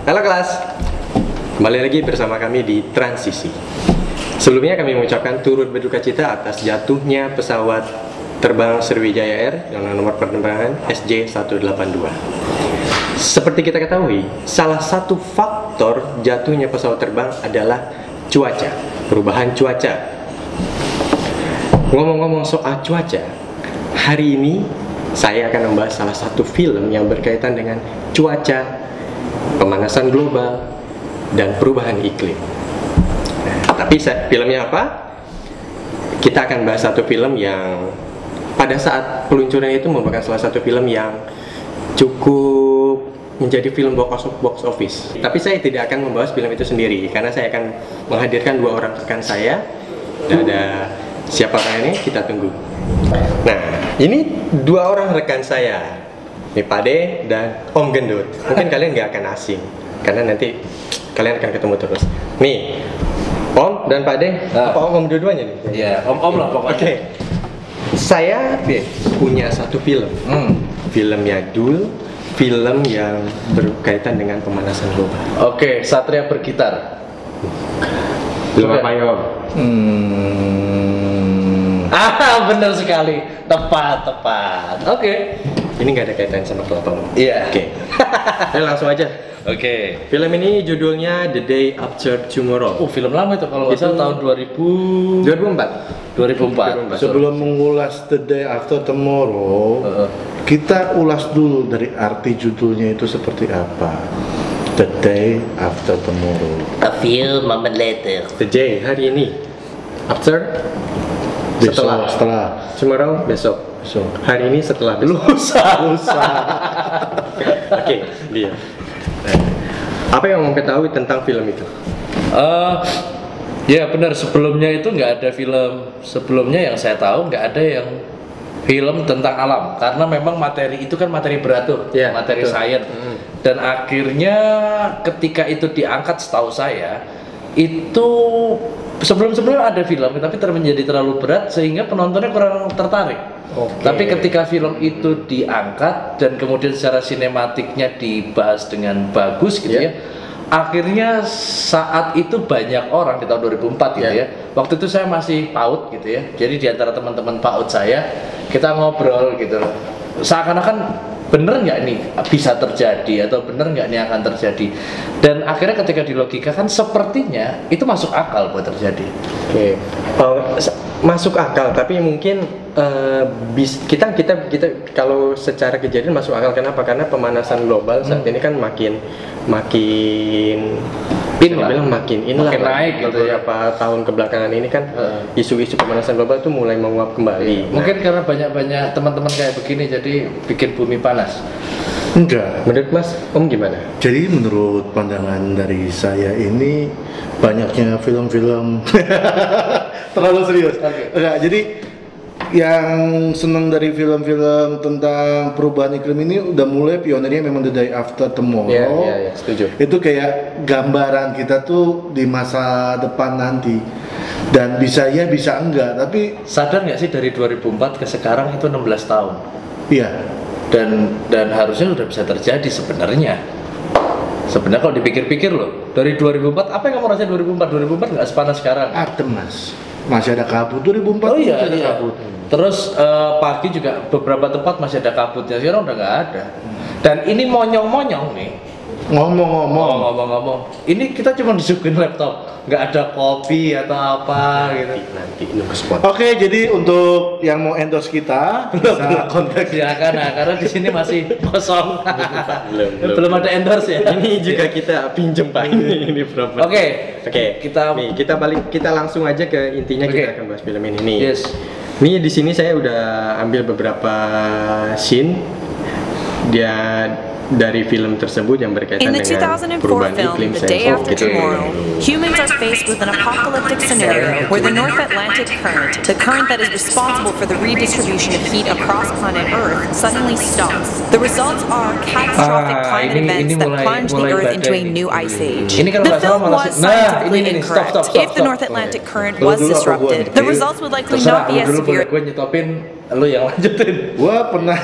Halo kelas, kembali lagi bersama kami di Transisi. Sebelumnya kami mengucapkan turut berduka cita atas jatuhnya pesawat terbang Sriwijaya Air dengan nomor penerbangan SJ182. Seperti kita ketahui, salah satu faktor jatuhnya pesawat terbang adalah cuaca, perubahan cuaca. Ngomong-ngomong soal cuaca, hari ini saya akan membahas salah satu film yang berkaitan dengan cuaca, pemanasan global, dan perubahan iklim. Tapi filmnya apa? Kita akan bahas satu film yang pada saat peluncuran itu merupakan salah satu film yang cukup menjadi film box office. Tapi saya tidak akan membahas film itu sendiri, karena saya akan menghadirkan dua orang rekan saya. Dan ada siapa orang ini? Kita tunggu. Nah, ini dua orang rekan saya, nih Pade dan Om Gendut. Mungkin kalian nggak akan asing, karena nanti kalian akan ketemu terus. Nih, Om dan Pade, apa Om dua-duanya nih? Iya, Om lah pokoknya. Oke. Saya punya satu film. Filmnya Dul, film yang berkaitan dengan pemanasan global. Oke, Satria Bergitar. Film apa ya, Om? Benar sekali. Tepat. Oke. Ini nggak ada kaitan sama kelapa, Om. Iya. Oke. Ayo langsung aja. Oke. Film ini judulnya The Day After Tomorrow. Film lama itu kalau nggak salah tahun 2004. Sebelum mengulas The Day After Tomorrow, kita ulas dulu dari arti judulnya itu seperti apa. The Day After Tomorrow. A few moments later. The day, hari ini. After, setelah. Tomorrow, besok. Hari ini setelah besok. Lusa. Oke, dia. Apa yang mau ketahui tentang film itu? Ya benar, sebelumnya itu nggak ada film. Sebelumnya yang saya tahu nggak ada yang film tentang alam, karena memang materi itu kan materi berat tuh, materi sains. Dan akhirnya ketika itu diangkat, setahu saya itu sebelum-sebelumnya ada film, tapi menjadi terlalu berat sehingga penontonnya kurang tertarik. Tapi ketika film itu diangkat dan kemudian secara sinematiknya dibahas dengan bagus gitu ya, akhirnya saat itu banyak orang di tahun 2004 gitu ya. Waktu itu saya masih PAUD gitu ya. Jadi di antara teman-teman PAUD saya, kita ngobrol gitu. Seakan-akan bener nggak nih bisa terjadi atau bener nggak nih akan terjadi. Dan akhirnya ketika dilogikakan sepertinya itu masuk akal buat terjadi. Masuk akal, tapi mungkin kita kalau secara kejadian masuk akal. Kenapa? Karena pemanasan global saat ini kan makin naik gitu ya. Beberapa tahun kebelakangan ini kan isu-isu pemanasan global itu mulai menguap kembali. Mungkin karena banyak teman-teman kayak begini jadi bikin bumi panas. Enggak. Menurut Mas, Om gimana? Jadi menurut pandangan dari saya ini banyaknya film-film terlalu serius. Enggak, jadi yang senang dari film-film tentang perubahan iklim ini udah mulai pionirnya memang The Day After Tomorrow. Iya, setuju. Itu kayak gambaran kita tuh di masa depan nanti. Dan bisa ya, bisa enggak, tapi sadar nggak sih dari 2004 ke sekarang itu 16 tahun. Iya. Dan harusnya sudah bisa terjadi sebenarnya. Sebenarnya kalau dipikir-pikir loh, dari 2004 apa yang kamu rasain 2004 nggak sepanas sekarang? Adem, Mas. Masih ada kabut 2004. Iya, masih ada kabut. Terus pagi juga beberapa tempat masih ada kabutnya, sekarang udah nggak ada. Dan ini monyong-monyong nih. Ngomong-ngomong. Ini kita cuma disuguhin laptop, nggak ada kopi atau apa gitu. Nanti nunggu spot. Oke, jadi untuk yang mau endorse kita bisa kontak ya karena di sini masih kosong. belum ada endorse ya. Ini juga kita pinjem Pak. Ini problem. Oke, kita langsung aja ke intinya. Kita akan bahas film ini nih. Yes. Nih di sini saya udah ambil beberapa scene dari film tersebut yang berkaitan dengan perubahan iklim. The Day After Tomorrow, humans are faced with an apocalyptic scenario where the North Atlantic Current, the current that is responsible for the redistribution of heat across planet Earth, suddenly stops. The results are catastrophic climate events that plunge the Earth into a new ice age. The film was scientifically incorrect. If the North Atlantic Current was disrupted, the results would likely not be as severe. Gue nyetopin, lu yang lanjutin. Gua pernah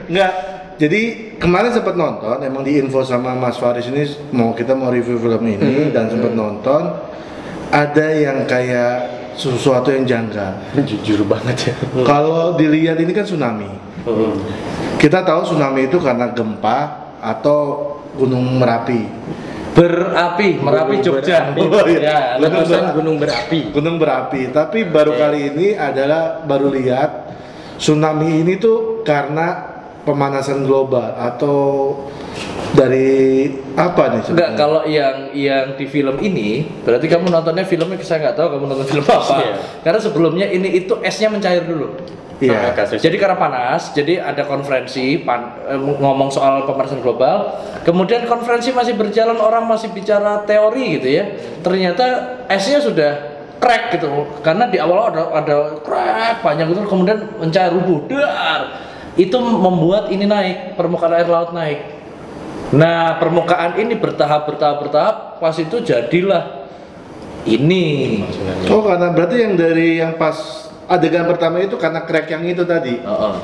nggak Jadi kemarin sempat nonton, emang diinfo sama Mas Faris ini kita mau review film ini dan sempat nonton. Ada yang kayak sesuatu yang janggal. Jujur banget ya. Kalau dilihat ini kan tsunami. Kita tahu tsunami itu karena gempa atau gunung Merapi. Merapi Jogja. Ya, letusan gunung berapi. Gunung berapi. Tapi baru kali ini baru lihat tsunami ini tuh karena pemanasan global atau dari apa nih? Enggak, kalau yang di film ini berarti kamu nontonnya filmnya, saya nggak tahu kamu nonton film apa. Karena sebelumnya itu esnya mencair dulu. Iya. Jadi karena panas, jadi ada konferensi ngomong soal pemanasan global. Kemudian konferensi masih berjalan, orang masih bicara teori gitu ya. Ternyata esnya sudah crack gitu. Karena di awal ada crack panjang gitu, kemudian mencair rubuh. Itu membuat ini naik, permukaan air laut naik. Nah, permukaan ini bertahap, pas itu jadilah ini. Oh, karena berarti yang pas adegan pertama itu karena crack yang itu tadi.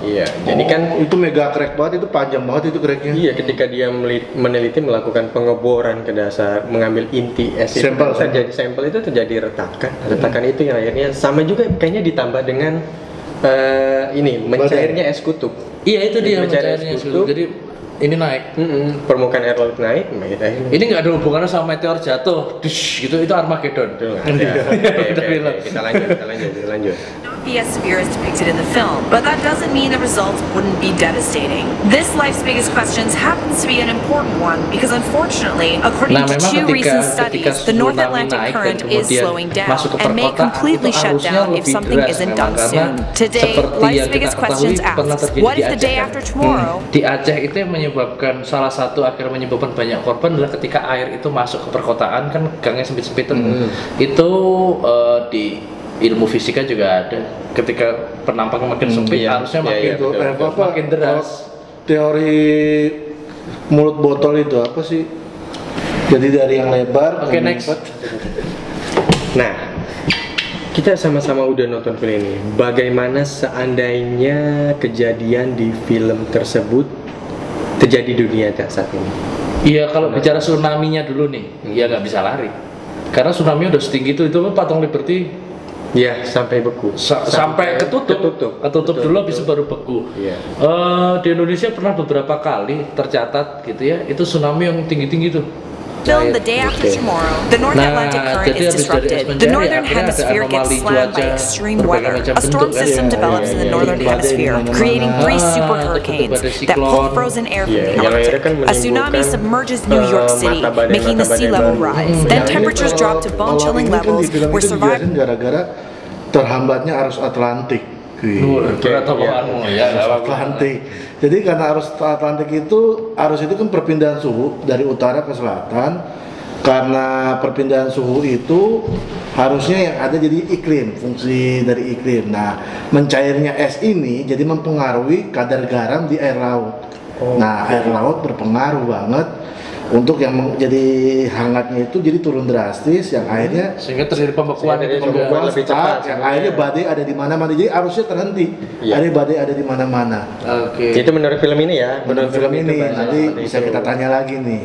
Iya. Jadi kan itu mega crack banget, itu panjang banget itu cracknya. Iya, ketika dia meneliti melakukan pengeboran ke dasar, mengambil inti es itu sampel itu terjadi retakan. Retakan itu yang akhirnya sama juga kayaknya ditambah dengan mencairnya es kutub. Iya, itu dia mencairnya es kutub. Jadi ini naik, permukaan air laut naik, ini nggak ada hubungannya sama meteor jatuh, gitu, itu Armageddon. Kita lanjut. Be as severe as depicted in the film, but that doesn't mean the results wouldn't be devastating. This Life's Biggest Questions happens to be an important one because unfortunately, according to two recent studies, the North Atlantic Current is slowing down and may completely shut down if something isn't done soon. Today, Life's Biggest Questions asks, what if the day after tomorrow? Di Aceh itu yang menyebabkan salah satu akhirnya menyebabkan banyak korban adalah ketika air itu masuk ke perkotaan, kan gangnya sempit-sempitan. Itu di ilmu fisika juga ada, ketika penampakan makin sempit harusnya makin deras. Teori mulut botol itu apa sih? Jadi dari yang lebar. Oke, next. Nah, kita sama-sama udah nonton film ini. Bagaimana seandainya kejadian di film tersebut terjadi di dunia saat ini? Iya, kalau bicara tsunami-nya dulu nih, ya nggak bisa lari. Karena tsunami udah setinggi itu patung Liberty. Ya, sampai beku. Sampai ketutup dulu, habis itu baru beku. Iya. Di Indonesia pernah beberapa kali tercatat gitu ya, itu tsunami yang tinggi-tinggi tuh. Film The Day After Tomorrow, the North Atlantic Current is disrupted. The Northern Hemisphere gets slammed by extreme weather. A storm system develops in the Northern Hemisphere, creating 3 super hurricanes that pull frozen air from the Arctic. A tsunami submerges New York City, making the sea level rise. Then temperatures drop to bone-chilling levels where survivors gara-gara terhambatnya arus Atlantik. Atlantik. Jadi karena arus Atlantik itu kan perpindahan suhu dari utara ke selatan. Karena perpindahan suhu itu harusnya yang ada jadi iklim, fungsi dari iklim. Nah, mencairnya es ini jadi mempengaruhi kadar garam di air laut. Nah, air laut berpengaruh banget untuk yang jadi hangatnya itu jadi turun drastis, yang akhirnya sehingga terjadi pembekuan lebih cepat, yang akhirnya badai ada di mana-mana, jadi arusnya terhenti. Ada badai ada di mana-mana. Oke. Itu menurut film ini ya. Menurut film ini nanti bisa kita tanya lagi nih.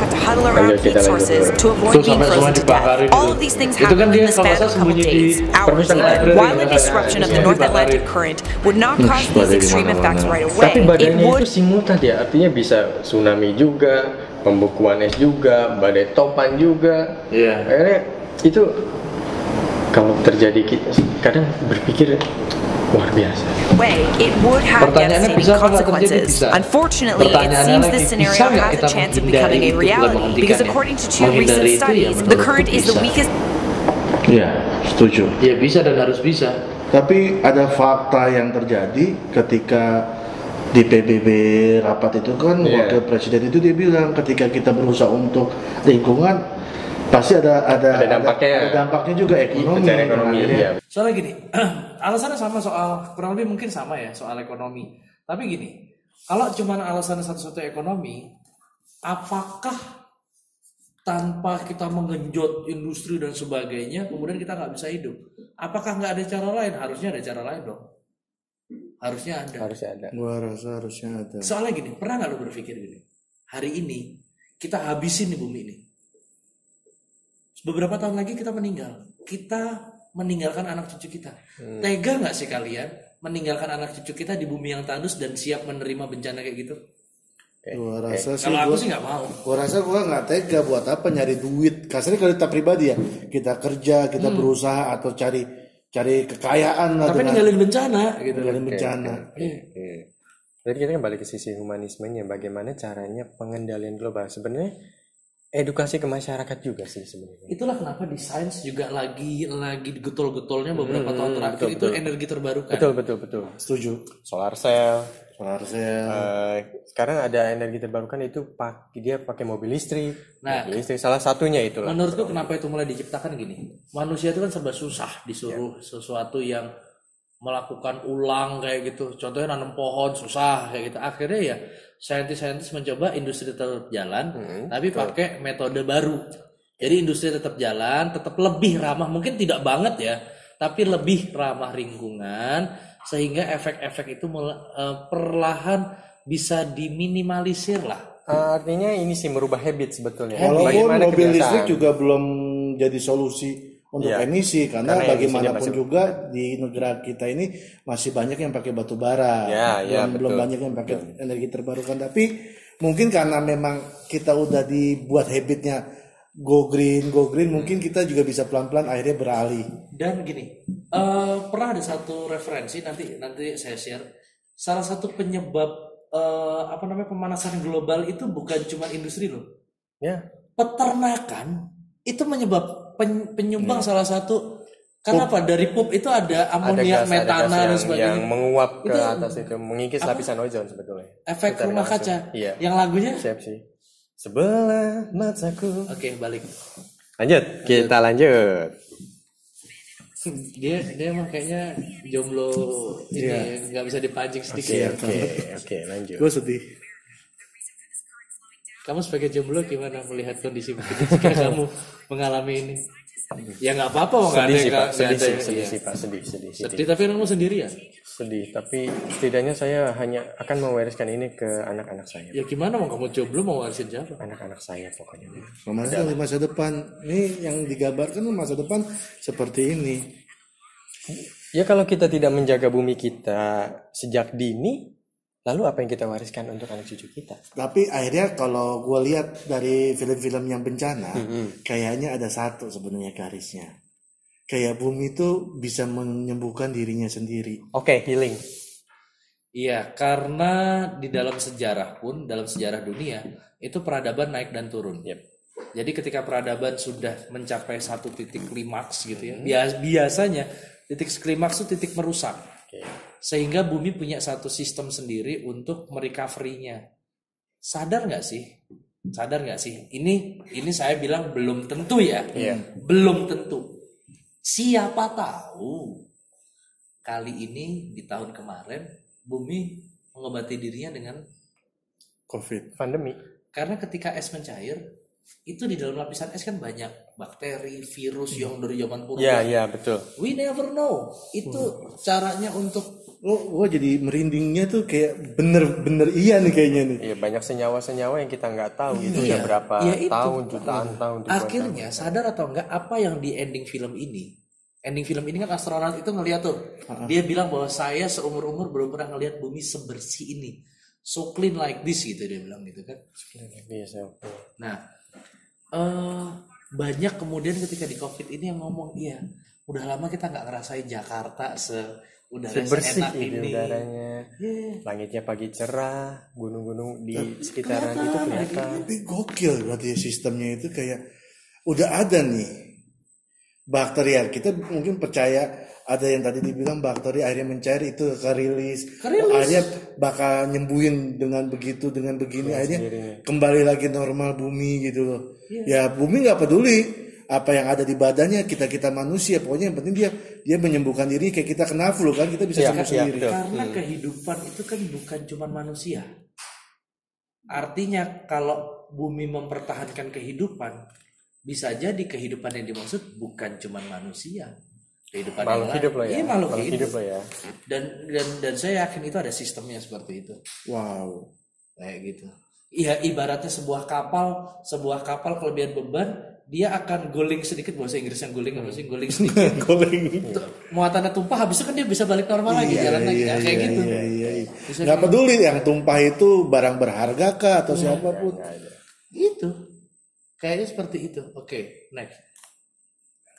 have to huddle around heat sources to avoid being frozen to death. All of these things happen in the span of a couple days, hours even. While a disruption of the North Atlantic Current would not cause these extreme effects right away, Tapi it badainya would itu simultan ya, artinya bisa tsunami juga, pembekuan es juga, badai topan juga. Akhirnya itu kalau terjadi kita kadang berpikir luar biasa. It would have devastating consequences. Unfortunately, it seems this scenario has a chance of becoming a reality because according to 2 recent studies, the current is the weakest. Ya, setuju. Ya bisa dan harus bisa. Tapi ada fakta yang terjadi ketika di PBB rapat itu kan wakil presiden itu dia bilang ketika kita berusaha untuk lingkungan pasti ada dampaknya juga ekonomi. Soalnya gini, alasannya sama soal kurang lebih mungkin sama ya soal ekonomi. Tapi gini, kalau cuma alasannya satu-satu ekonomi, apakah tanpa kita menggenjot industri dan sebagainya, kemudian kita nggak bisa hidup? Apakah nggak ada cara lain? Harusnya ada cara lain dong. harusnya ada. Gua rasa harusnya ada. Soalnya gini, pernah nggak lo berpikir gini? Hari ini kita habisin nih bumi ini. Beberapa tahun lagi kita meninggal. Kita meninggalkan anak cucu kita. Tega nggak sih kalian meninggalkan anak cucu kita di bumi yang tandus dan siap menerima bencana kayak gitu? Gua rasa sih. Kalau aku sih nggak mau. Gua rasa gua nggak tega, buat apa nyari duit? Kasarnya kalau kita pribadi ya, kita kerja, kita berusaha atau cari kekayaan lah. Tapi ninggalin bencana gitu. Ninggalin bencana. Jadi kita kan balik ke sisi humanismenya, bagaimana caranya pengendalian global. Sebenarnya edukasi ke masyarakat juga sih sebenarnya. Itulah kenapa di sains juga lagi getol-getolnya beberapa tahun terakhir itu energi terbarukan. Betul. Setuju. Solar cell. Sekarang ada energi terbarukan itu dia pakai mobil listrik. Nah, mobil listrik salah satunya itulah. Menurutku kenapa itu mulai diciptakan gini? Manusia itu kan serba susah disuruh sesuatu yang melakukan ulang kayak gitu. Contohnya nanam pohon susah kayak gitu. Akhirnya ya saintis-saintis mencoba industri tetap jalan, tapi pakai metode baru. Jadi industri tetap jalan, tetap lebih ramah, mungkin tidak banget ya, tapi lebih ramah lingkungan sehingga efek-efek itu perlahan bisa diminimalisir lah. Artinya ini sih merubah habit sebetulnya. Walaupun mobil listrik juga belum jadi solusi untuk emisi karena bagaimanapun juga di negara kita ini masih banyak yang pakai batu bara, belum banyak yang pakai energi terbarukan. Tapi mungkin karena memang kita udah dibuat habitnya go green, mungkin kita juga bisa pelan-pelan akhirnya beralih. Dan gini, pernah ada satu referensi nanti saya share. Salah satu penyebab pemanasan global itu bukan cuma industri loh. Ya. Peternakan itu penyumbang salah satu. Karena apa? Dari pup itu ada amonia, metana dan sebagainya yang menguap ke atas itu, mengikis lapisan ozon sebetulnya. Efek rumah kaca. Iya. Yang lagunya Sebelah mataku. Oke, balik. Kita lanjut. Dia emang kayaknya jomblo ini nggak bisa dipancing sedikit. Oke, lanjut. Gue sedih. Kamu sebagai jomblo gimana melihat kondisi begitu jika kamu mengalami ini? Ya nggak apa-apa, sedih tapi kamu sendiri ya? Sedih, tapi setidaknya saya hanya akan mewariskan ini ke anak-anak saya. Ya gimana mau kamu jomblo mau warisin siapa? Anak-anak saya pokoknya. Di masa depan, ini yang digambarkan masa depan seperti ini. Ya kalau kita tidak menjaga bumi kita sejak dini, lalu apa yang kita wariskan untuk anak cucu kita? Tapi akhirnya kalau gue lihat dari film-film yang bencana, kayaknya ada satu sebenarnya garisnya. Kayak bumi itu bisa menyembuhkan dirinya sendiri. Oke, healing. Iya, karena di dalam sejarah pun, dalam sejarah dunia, itu peradaban naik dan turun. Jadi ketika peradaban sudah mencapai satu titik klimaks gitu ya, biasanya titik klimaks itu titik merusak. Sehingga bumi punya satu sistem sendiri untuk merecovery-nya. Sadar nggak sih? Ini saya bilang belum tentu ya. Belum tentu. Siapa tahu kali ini di tahun kemarin bumi mengobati dirinya dengan COVID, pandemi. Karena ketika es mencair, itu di dalam lapisan es kan banyak bakteri, virus yang dari zaman purba. Iya, betul. We never know. Itu caranya untuk gue jadi merindingnya tuh kayak bener-bener iya nih kayaknya nih. Iya, banyak senyawa-senyawa yang kita nggak tahu itu ya berapa tahun, jutaan tahun. Akhirnya sadar atau enggak apa yang di ending film ini? Ending film ini kan astronot itu ngeliat tuh. Dia bilang bahwa saya seumur-umur belum pernah ngeliat bumi sebersih ini. So clean like this gitu dia bilang gitu kan. Nah, banyak kemudian ketika di COVID ini yang ngomong, iya, udah lama kita nggak ngerasain Jakarta udara bersih ini. Udaranya, langitnya pagi cerah, gunung-gunung di sekitaran itu kelihatan. Tapi gokil berarti sistemnya itu kayak udah ada nih bakteri. Kita mungkin percaya ada yang tadi dibilang bakteri akhirnya mencair itu kerilis. Akhirnya bakal nyembuhin dengan begitu, dengan begini akhirnya kembali lagi normal bumi gitu loh. Ya bumi nggak peduli apa yang ada di badannya, kita manusia pokoknya yang penting dia menyembuhkan diri. Kayak kita kena flu kan, kita bisa sembuh sendiri. Karena kehidupan itu kan bukan cuma manusia. Artinya kalau bumi mempertahankan kehidupan, bisa jadi kehidupan yang dimaksud bukan cuma manusia. kehidupan Makhluk yang hidup lain. loh ya. Iya, makhluk Makhluk hidup loh ya. Dan saya yakin itu ada sistemnya seperti itu. Wow. Kayak gitu. Iya, ibaratnya sebuah kapal kelebihan beban, dia akan guling sedikit, bahasa Inggris yang guling apa sih? Guling sedikit. Guling. Muatannya tumpah, habis itu kan dia bisa balik normal lagi, jalan lagi. Nah, kayak gitu. Iya. Bisa Nggak kayak peduli yang tumpah itu barang berharga kah atau siapapun. gitu. Kayaknya seperti itu. Oke, next.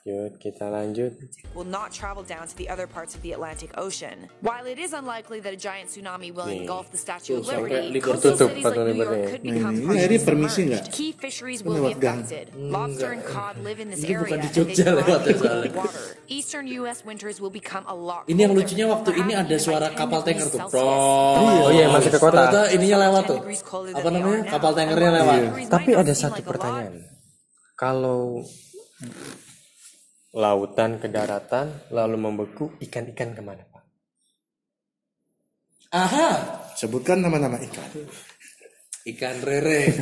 Yuk, kita lanjut. Will not travel down to the other parts of the Atlantic Ocean. While it is unlikely that a giant tsunami will engulf the Statue of Tuh, sampai Liberty, libur coastal tutup, cities like patung New Liberty. York could become Ini partially hari permisi nggak? submerged. Key fisheries will be Lewat gang. affected. Lobster and cod live in this Ini bukan area di and they Jogja thrive lewatnya in cold soalnya. water. Eastern U.S. winters will become a lot Ini yang colder. lucunya waktu ini Perhaps ada even suara by 10 kapal tanker degrees tuh. Celsius. Oh iya, masuk ke kota. Ternyata ininya lewat tuh. Apa namanya? Kapal tankernya lewat. Tapi ada satu pertanyaan. Kalau lautan ke daratan lalu membeku, ikan-ikan kemana, Pak? Aha, Sebutkan nama-nama ikan. ikan rere.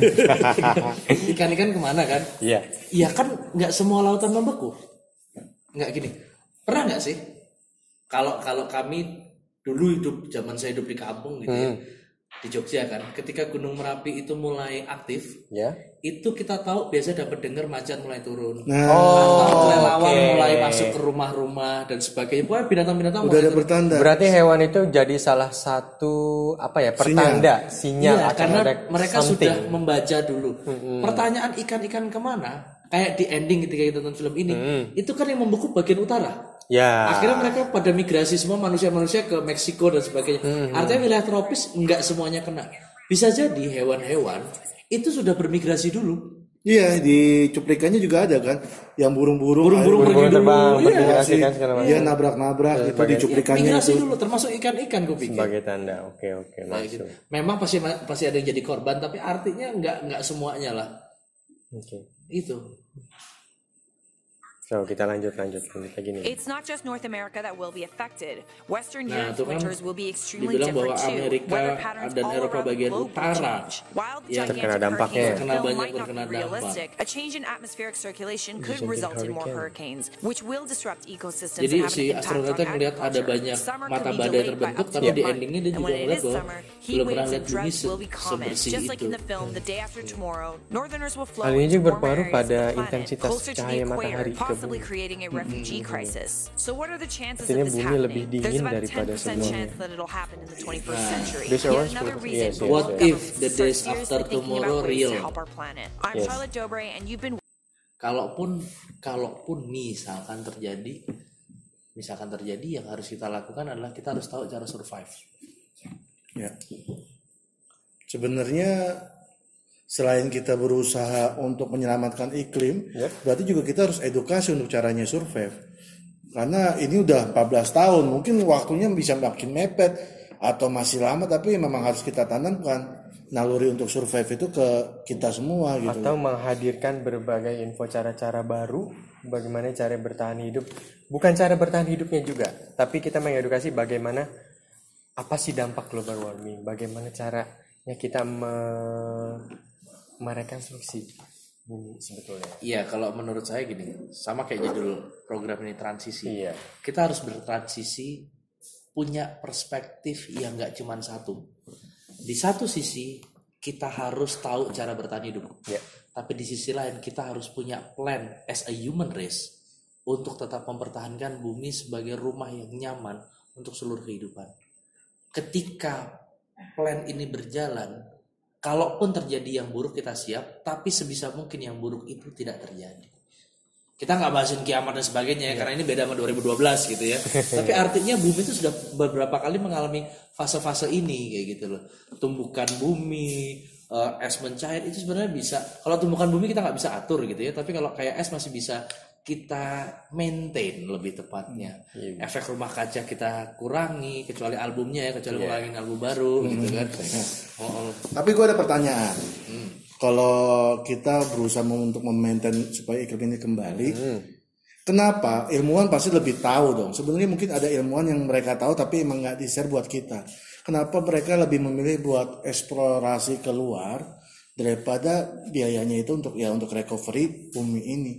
Ikan-ikan kemana kan? Iya. Iya kan nggak semua lautan membeku. Nggak gini. Pernah nggak sih? Kalau kami dulu zaman saya hidup di kampung gitu ya, di Jogja kan, ketika Gunung Merapi itu mulai aktif, Ya. itu kita tahu biasa dapat dengar macan mulai turun. Nah, Atau kelelawar oke. mulai masuk ke rumah-rumah dan sebagainya. Pokoknya binatang-binatang udah mulai ada turun. bertanda. Berarti hewan itu jadi salah satu pertanda, sinyal Iya, akan karena ada mereka something. sudah membaca dulu. Pertanyaan ikan-ikan kemana? Kayak di ending ketika kita nonton film ini, itu kan yang membeku bagian utara. Ya. Akhirnya mereka pada migrasi semua manusia-manusia ke Meksiko dan sebagainya. Artinya wilayah tropis nggak semuanya kena. Bisa jadi hewan-hewan itu sudah bermigrasi dulu. Iya, di cuplikannya juga ada kan, yang burung-burung Burung terbang, Iya, bermigrasi kan segala macam. Iya, nabrak-nabrak gitu di cuplikannya Migrasi itu. dulu, termasuk ikan-ikan gue pikir. Sebagai tanda. Oke, Nah, gitu. masuk. Memang pasti ada yang jadi korban, tapi artinya nggak semuanya lah. Oke. Itu. So, kita lanjut lagi nih. It's not just North America that will be affected. Western Nah, Europe's itu kan winters will be extremely dibilang different bahwa too. Amerika Weather patterns dan all Eropa around the bagian globe will utara change. While the yang gigantic terkena dampaknya. hurricanes Terkena film banyak might not terkena be dampak. realistic, a change in atmospheric circulation could result in more hurricanes, which will disrupt ecosystems Jadi and have si an impact on astronauta ngelihat ada agriculture. banyak Summer mata could be badai delayed by terbentuk, up to tapi a di month. endingnya dia And juga when it ngeliat is bahwa summer, heat belum pernah waves lihat and bumi droughts will be common, sebersih just like itu. in the film The Day After Tomorrow. Northerners will flow Hal ini into juga warmer berpengaruh areas of pada the planet, intensitas closer to the cahaya equator, matahari ke possibly bumi. creating a refugee crisis. So what are the chances Artinya of this bumi lebih happening? There's dingin about a daripada 10% sebelumnya. chance that it'll happen in the 21st century. This Yet hour another 10%, reason yes, for yes, What world if governments the to start days seriously after thinking tomorrow about ways real? to help our planet. I'm Yes. Charlotte Dobre, and you've been Kalaupun misalkan terjadi yang harus kita lakukan adalah kita harus tahu cara survive. Ya. Sebenarnya selain kita berusaha untuk menyelamatkan iklim, berarti juga kita harus edukasi untuk caranya survive. Karena ini udah 14 tahun, mungkin waktunya bisa makin mepet atau masih lama, tapi memang harus kita tanamkan naluri untuk survive itu ke kita semua gitu. Atau menghadirkan berbagai info cara-cara baru, bagaimana cara bertahan hidup. Bukan cara bertahan hidupnya juga, tapi kita mengedukasi bagaimana apa sih dampak global warming, bagaimana caranya kita merekonstruksi bumi sebetulnya. Iya, kalau menurut saya gini, sama kayak judul program ini transisi. Iya. Kita harus bertransisi, punya perspektif yang nggak cuma satu. Di satu sisi kita harus tahu cara bertahan hidup, tapi di sisi lain kita harus punya plan as a human race untuk tetap mempertahankan bumi sebagai rumah yang nyaman untuk seluruh kehidupan. Ketika plan ini berjalan, kalaupun terjadi yang buruk kita siap, tapi sebisa mungkin yang buruk itu tidak terjadi. Kita nggak bahasin kiamat dan sebagainya ya, karena ini beda sama 2012 gitu ya. Tapi artinya bumi itu sudah beberapa kali mengalami fase-fase ini kayak gitu loh. Tumbukan bumi, es mencair itu sebenarnya bisa. Kalau tumbukan bumi kita nggak bisa atur gitu ya. Tapi kalau kayak es masih bisa kita maintain lebih tepatnya. Efek rumah kaca kita kurangi, kecuali albumnya ya, kecuali ngulangin album baru gitu kan. Tapi gue ada pertanyaan. Kalau kita berusaha untuk memaintain supaya iklim ini kembali, kenapa ilmuwan pasti lebih tahu dong? Sebenarnya mungkin ada ilmuwan yang mereka tahu tapi emang nggak di-share buat kita. Kenapa mereka lebih memilih buat eksplorasi keluar daripada biayanya itu untuk recovery bumi ini?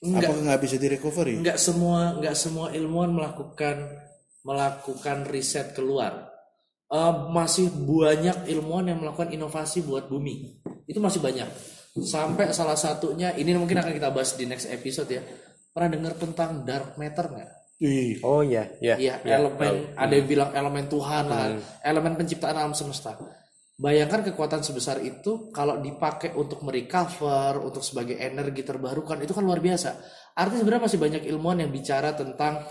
Apakah nggak bisa direcovery? Nggak semua ilmuwan melakukan riset keluar. Masih banyak ilmuwan yang melakukan inovasi buat bumi. Itu masih banyak. Sampai salah satunya, ini mungkin akan kita bahas di next episode ya. Pernah dengar tentang dark matter nggak? Oh iya, elemen, ada yang bilang elemen Tuhan lah, elemen penciptaan alam semesta. Bayangkan kekuatan sebesar itu kalau dipakai untuk merecover, untuk sebagai energi terbarukan, itu kan luar biasa. Artinya sebenarnya masih banyak ilmuwan yang bicara tentang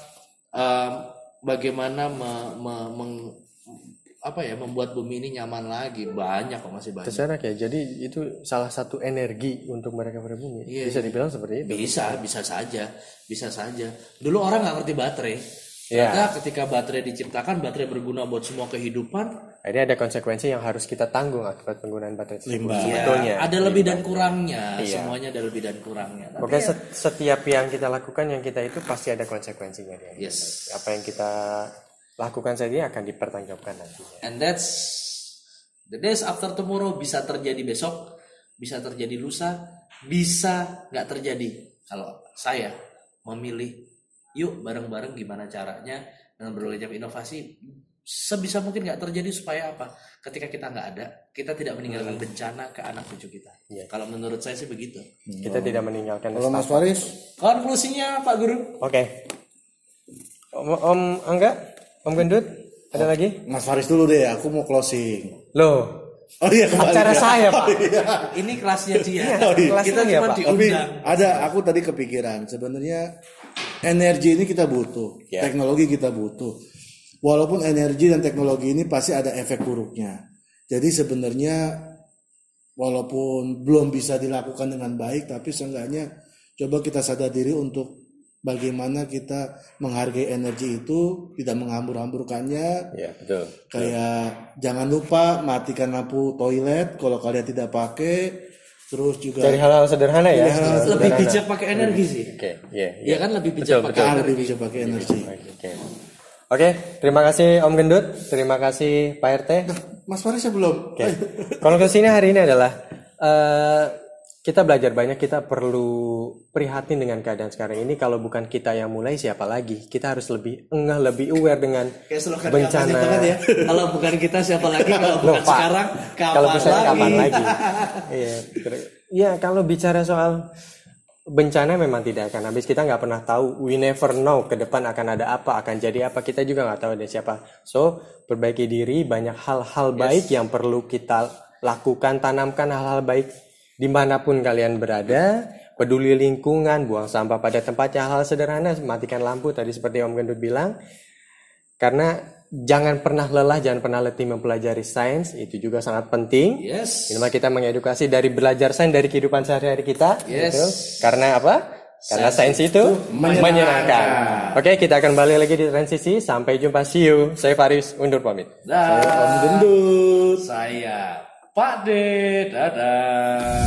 bagaimana membuat bumi ini nyaman lagi. Banyak kok, masih banyak. Terserah ya. Jadi itu salah satu energi untuk mereka berbumi. Iya, bisa dibilang seperti itu. Bisa saja. Dulu orang nggak ngerti baterai. Ternyata ketika baterai diciptakan, baterai berguna buat semua kehidupan. Ini ada konsekuensi yang harus kita tanggung akibat penggunaan baterai tersebut. Sebetulnya ada lebih dan kurangnya. Semuanya ada lebih dan kurangnya. Oke, setiap yang kita lakukan, yang kita itu pasti ada konsekuensinya. Yes. Apa yang kita lakukan saja akan dipertanggungjawabkan nantinya. And that's the days after tomorrow. Bisa terjadi besok, bisa terjadi lusa, bisa nggak terjadi. Kalau saya memilih, yuk bareng-bareng gimana caranya dengan berbagai macam inovasi sebisa mungkin nggak terjadi, supaya apa? Ketika kita nggak ada, kita tidak meninggalkan bencana ke anak cucu kita. Kalau menurut saya sih begitu. Kita tidak meninggalkan. Kalau Mas Faris, konklusinya Pak Guru? Oke. Om Angga, Om Gendut, ada lagi? Mas Faris dulu deh, aku mau closing. Loh. Oh iya, acara saya Pak. Ini kelasnya dia. Kita cuma Pak. diundang. Aku tadi kepikiran sebenarnya energi ini kita butuh, teknologi kita butuh. Walaupun energi dan teknologi ini pasti ada efek buruknya. Jadi sebenarnya walaupun belum bisa dilakukan dengan baik, tapi seenggaknya coba kita sadar diri untuk bagaimana kita menghargai energi itu, tidak menghambur-hamburkannya. Iya, betul. Kayak jangan lupa matikan lampu toilet kalau kalian tidak pakai. Terus juga dari hal-hal sederhana ya. Lebih bijak pakai energi sih. Iya kan lebih bijak pakai energi. Oke, terima kasih Om Gendut, terima kasih Pak RT. Mas Faris belum. Konklusinya hari ini adalah kita belajar banyak, kita perlu prihatin dengan keadaan sekarang ini. Kalau bukan kita yang mulai, siapa lagi? Kita harus lebih aware dengan bencana. Ya. Kalau bukan kita, siapa lagi? Kalau bukan sekarang, kapan lagi? Iya, kalau bicara soal bencana memang tidak akan habis. Kita nggak pernah tahu, we never know ke depan akan ada apa, akan jadi apa, kita juga nggak tahu ada siapa. So, perbaiki diri, banyak hal-hal baik yang perlu kita lakukan, tanamkan hal-hal baik dimanapun kalian berada, peduli lingkungan, buang sampah pada tempatnya, hal-hal sederhana, matikan lampu tadi seperti Om Gendut bilang. Karena jangan pernah lelah, jangan pernah letih mempelajari sains, itu juga sangat penting. Ini kita mengedukasi dari belajar sains dari kehidupan sehari-hari kita. Gitu. Karena apa? Karena sains itu menyenangkan. Oke, kita akan balik lagi di transisi. Sampai jumpa, see you. Saya Faris, undur pamit. Saya Om Gendut. Saya Pak D. Dadah.